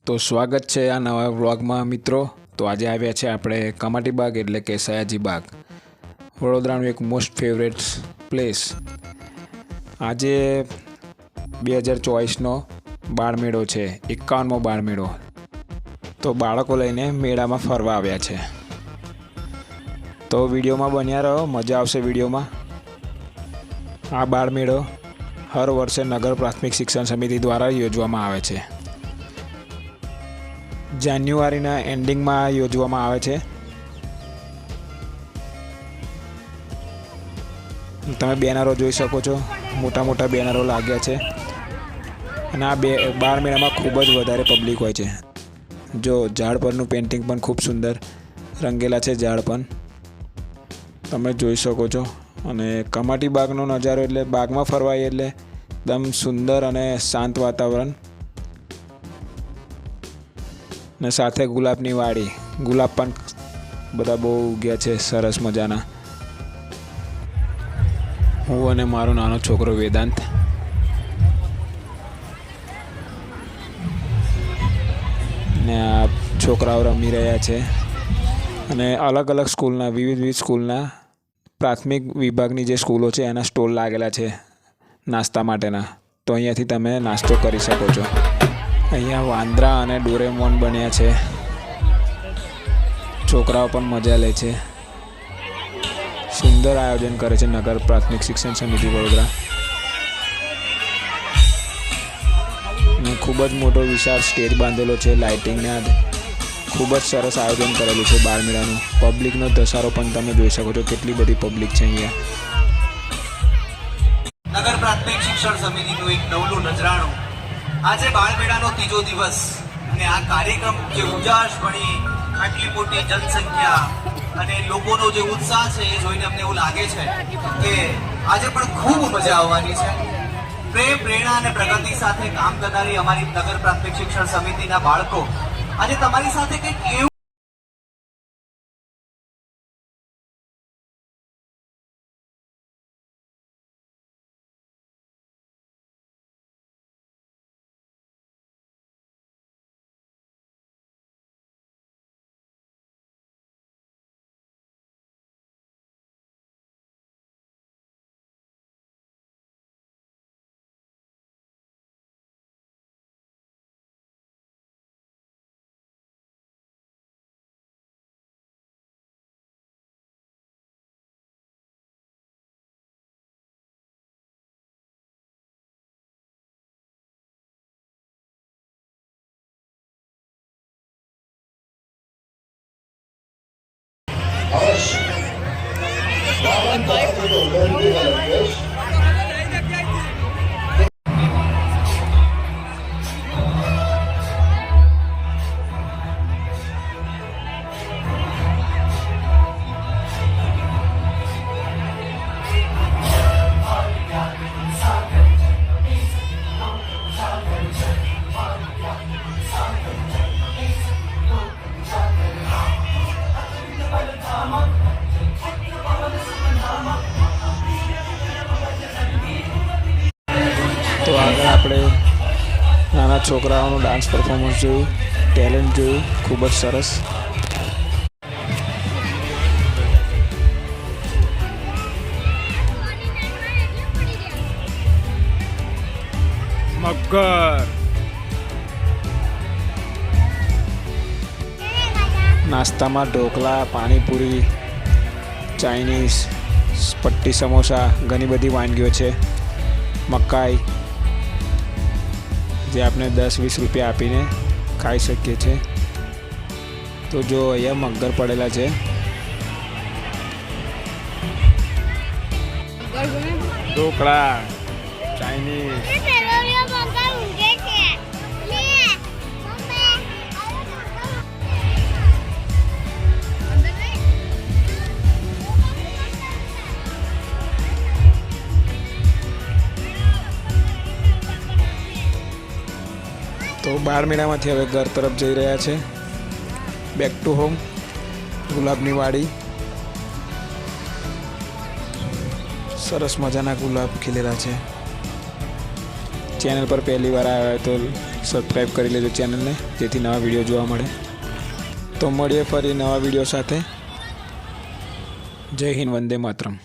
તો સ્વાગત છે આ નવા વ્લોગમાં મિત્રો। તો આજે આવ્યા છે આપણે કમાટી બાગ એટલે કે સયાજી બાગ, વડોદરાનું એક મોસ્ટ ફેવરેટ પ્લેસ। આજે 2024નો બાળમેળો છે, 51મો બાળમેળો। તો બાળકો લઈને મેળામાં ફરવા આવ્યા છે। તો વિડીયોમાં બન્યા રહો, મજા આવશે વિડીયોમાં। આ બાળમેળો હર વર્ષે નગર પ્રાથમિક શિક્ષણ સમિતિ દ્વારા યોજવામાં આવે છે। જાન્યુઆરીના એન્ડિંગમાં યોજવામાં આવે છે। તમે બેનરો જોઈ શકો છો, મોટા મોટા બેનરો લાગ્યા છે અને આ બાળમેળામાં ખૂબ જ વધારે પબ્લિક હોય છે। જો ઝાડ પરનું પેઇન્ટિંગ પણ ખૂબ સુંદર રંગેલા છે, ઝાડ પણ તમે જોઈ શકો છો। અને કમાટી બાગનો નજારો એટલે બાગમાં ફરવાય એટલે એકદમ સુંદર અને શાંત વાતાવરણ, ને સાથે ગુલાબની વાડી, ગુલાબ પણ બધા બહુ ઉગ્યા છે સરસ મજાના। હું અને મારો નાનો છોકરો વેદાંત ને આ છોકરાઓ રમી રહ્યા છે। અને અલગ અલગ સ્કૂલના, વિવિધ સ્કૂલના પ્રાથમિક વિભાગની જે સ્કૂલો છે એના સ્ટોલ લાગેલા છે નાસ્તા માટેના। તો અહીંયાથી તમે નાસ્તો કરી શકો છો। અહીંયા વાંદરા અને ડોરેમોન બન્યા છે, છોકરાઓ પણ મજા લે છે। સુંદર આયોજન કરે છે નગર પ્રાથમિક શિક્ષણ સમિતિ વડોદરા, અને ખૂબ જ મોટો વિશાળ સ્ટેજ બાંધેલો છે લાઇટિંગના। ખૂબ જ સરસ આયોજન કરેલું છે બાળમેળાનું। પબ્લિકનો ધસારો પણ તમે જોઈ શકો છો, કેટલી બધી પબ્લિક છે અહીંયા। નગર પ્રાથમિક શિક્ષણ સમિતિનું એક નવલું નજરાણું, આજે બાળમેળાનો ત્રીજો દિવસ અને આ કાર્યક્રમ જે ઉજાસભણી આટલી મોટી જનસંખ્યા અને લોકોનો જે ઉત્સાહ છે એ જોઈને અમને એવું લાગે છે કે આજે પણ ખૂબ મજા આવવાની છે। પ્રેમ, પ્રેરણા અને પ્રગતિ સાથે કામ કરનારી અમારી નગર પ્રાથમિક શિક્ષણ સમિતિના બાળકો આજે તમારી સાથે કંઈક એવું તો આગળ આપણે નાના છોકરાઓનું ડાન્સ પરફોર્મન્સ જોયું, ટેલેન્ટ જોયું, ખૂબ જ સરસ। મગર નાસ્તામાં ઢોકળા, પાણીપુરી, ચાઇનીઝ, પટ્ટી સમોસા, ઘણી બધી વાનગીઓ છે। મકાઈ જે આપણે 10-20 રૂપિયા આપીને ખાઈ શકીએ છીએ। તો જો અહીંયા મગર પડેલા છે, ઢોકળા, ચાઇનીઝ। તો બાળમેળામાંથી હવે ઘર તરફ જઈ રહ્યા છે, બેક ટુ હોમ। ગુલાબની વાડી, સરસ મજાના ગુલાબ ખીલેલા છે। ચેનલ પર પહેલી વાર આવ્યા હોય તો સબસ્ક્રાઈબ કરી લેજો ચેનલને, જેથી નવા વિડીયો જોવા મળે. તો મળીએ ફરી નવા વિડીયો સાથે. જય હિન્દ, વંદે માતરમ.